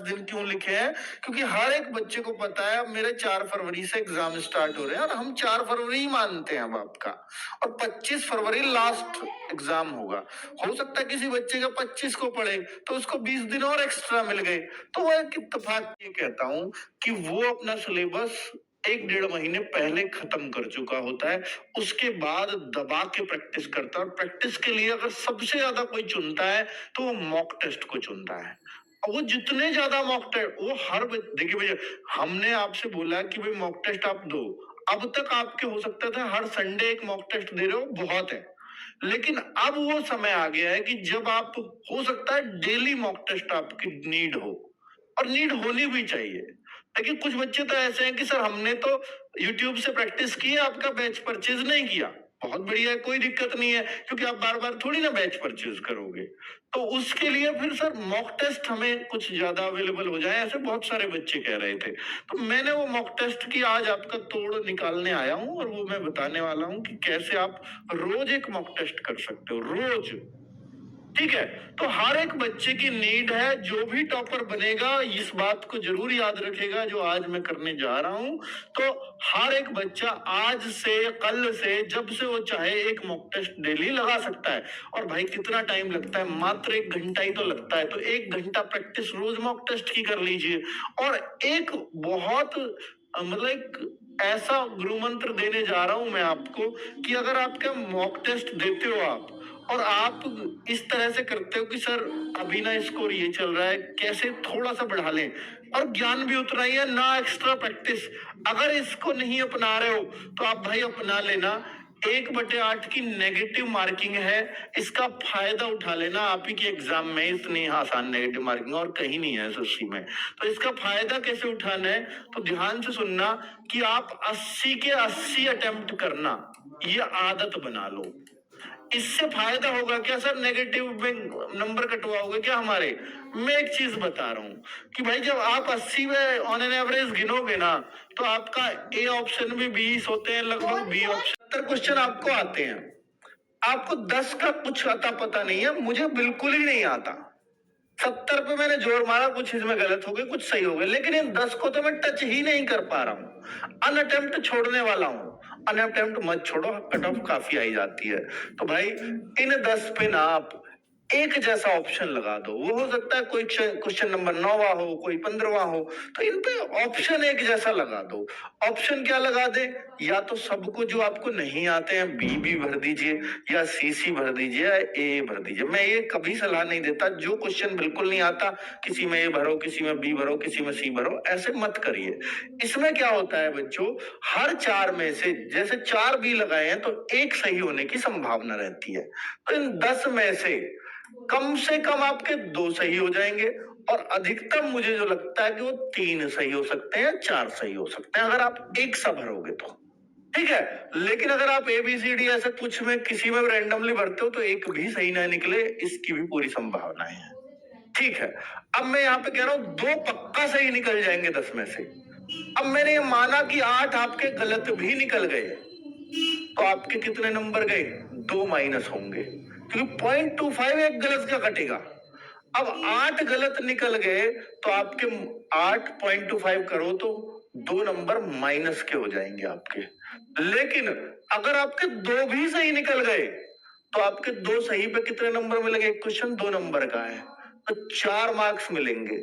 दिन क्यों लिखे हैं? क्योंकि हर एक बच्चे को पता है अब मेरे 4 फरवरी से एग्जाम स्टार्ट हो रहे हैं और हम 4 फरवरी ही मानते हैं अब आपका, और 25 फरवरी लास्ट एग्जाम होगा। हो सकता है किसी बच्चे का 25 को पढ़े तो उसको 20 दिन और एक्स्ट्रा मिल गए। तो वो एक इत्तेफाक ये कहता हूं कि वो अपना सिलेबस 1-1.5 महीने पहले खत्म कर चुका होता है, उसके बाद दबा के प्रैक्टिस करता है। और प्रैक्टिस के लिए अगर सबसे ज्यादा कोई चुनता है तो वो मॉक टेस्ट को चुनता है। और वो जितने ज्यादा मॉक टेस्ट, वो हर देखिए भैया, हमने आपसे बोला कि भाई मॉक टेस्ट आप दो। अब तक आपके हो सकता था हर संडे एक मॉक टेस्ट दे रहे हो, बहुत है। लेकिन अब वो समय आ गया है कि जब आप, हो सकता है डेली मॉक टेस्ट आपकी नीड हो, और नीड होनी भी चाहिए। लेकिन कुछ बच्चे तो ऐसे हैं कि सर हमने तो यूट्यूब से प्रैक्टिस की है, आपका बैच परचेज नहीं किया। बहुत बढ़िया है, कोई दिक्कत नहीं है, क्योंकि आप बार बार थोड़ी ना बैच परचेज करोगे। तो उसके लिए फिर सर मॉक टेस्ट हमें कुछ ज्यादा अवेलेबल हो जाए, ऐसे बहुत सारे बच्चे कह रहे थे। तो मैंने वो मॉक टेस्ट की आज आपका तोड़ निकालने आया हूं, और वो मैं बताने वाला हूं कि कैसे आप रोज एक मॉक टेस्ट कर सकते हो, रोज। ठीक है? तो हर एक बच्चे की नीड है, जो भी टॉपर बनेगा इस बात को जरूर याद रखेगा जो आज मैं करने जा रहा हूं। तो हर एक बच्चा आज से, कल से, जब से वो चाहे एक मॉक टेस्ट डेली लगा सकता है। और भाई कितना टाइम लगता है? मात्र 1 घंटा ही तो लगता है। तो 1 घंटा प्रैक्टिस रोज मॉक टेस्ट की कर लीजिए। और एक बहुत मतलब एक ऐसा गुरु मंत्र देने जा रहा हूं मैं आपको कि अगर आपका मॉक टेस्ट देते हो आप, और आप इस तरह से करते हो कि सर अभी ना स्कोर ये चल रहा है, कैसे थोड़ा सा बढ़ा लें, और ज्ञान भी उतना ही है ना, एक्स्ट्रा प्रैक्टिस। अगर इसको नहीं अपना रहे हो तो आप भाई अपना लेना। 1/8 की नेगेटिव मार्किंग है, इसका फायदा उठा लेना। आप ही के एग्जाम में इतनी आसान नेगेटिव मार्किंग और कहीं नहीं है एसएससी में। तो इसका फायदा कैसे उठाना है, तो ध्यान से सुनना कि आप 80 के 80 अटेम्प्ट करना, ये आदत बना लो। इससे फायदा होगा क्या सर? नेगेटिव में नंबर कटवाओगे क्या हमारे? मैं एक चीज बता रहा हूँ कि भाई जब आप 80 में ऑन एन एवरेज गिनोगे ना, तो आपका ए ऑप्शन में 20 होते हैं, लगभग बी ऑप्शन 70 क्वेश्चन आपको आते हैं। आपको 10 का कुछ अता पता नहीं है, मुझे बिल्कुल ही नहीं आता। 70 पे मैंने जोर मारा, कुछ इसमें गलत हो गए, कुछ सही हो गए, लेकिन इन 10 को तो मैं टच ही नहीं कर पा रहा हूँ। अनअटेम्प्ट छोड़ने वाला हूँ। अनअटेम्प्ट मत छोड़ो, कट ऑफ काफी आई जाती है। तो भाई इन 10 पे ना आप एक जैसा ऑप्शन लगा दो। वो हो सकता है कोई क्वेश्चन नंबर 9वां हो, कोई 15वां हो, तो इन पे ऑप्शन एक जैसा लगा दो। ऑप्शन क्या लगा दे? या तो सबको जो आपको नहीं आते हैं बी भर दीजिए, या सी भर दीजिए, या ए भर दीजिए। मैं ये कभी सलाह नहीं देता, जो क्वेश्चन बिल्कुल नहीं आता किसी में ए भरो, किसी में बी भरो, किसी में सी भरो, ऐसे मत करिए। इसमें क्या होता है बच्चों, हर 4 में से जैसे 4 बी लगाए हैं तो एक सही होने की संभावना रहती है। तो इन 10 में से कम आपके 2 सही हो जाएंगे, और अधिकतम मुझे जो लगता है कि वो 3 सही हो सकते हैं, 4 सही हो सकते हैं, अगर आप एक सा भरोगे तो। ठीक है? लेकिन अगर आप ABCD ऐसे कुछ में किसी में रैंडमली भरते हो तो एक भी सही ना निकले, इसकी भी पूरी संभावना है। ठीक है? अब मैं यहाँ पे कह रहा हूं 2 पक्का सही निकल जाएंगे 10 में से। अब मैंने ये माना कि 8 आपके गलत भी निकल गए, तो आपके कितने नंबर गए? 2 माइनस होंगे, क्योंकि 0.25 एक गलत का कटेगा। अब 8 गलत निकल गए तो आपके 8.25 करो तो 2 नंबर माइनस के हो जाएंगे आपके। लेकिन अगर आपके 2 भी सही निकल गए तो आपके 2 सही पे कितने नंबर मिलेंगे? एक क्वेश्चन 2 नंबर का है तो 4 मार्क्स मिलेंगे।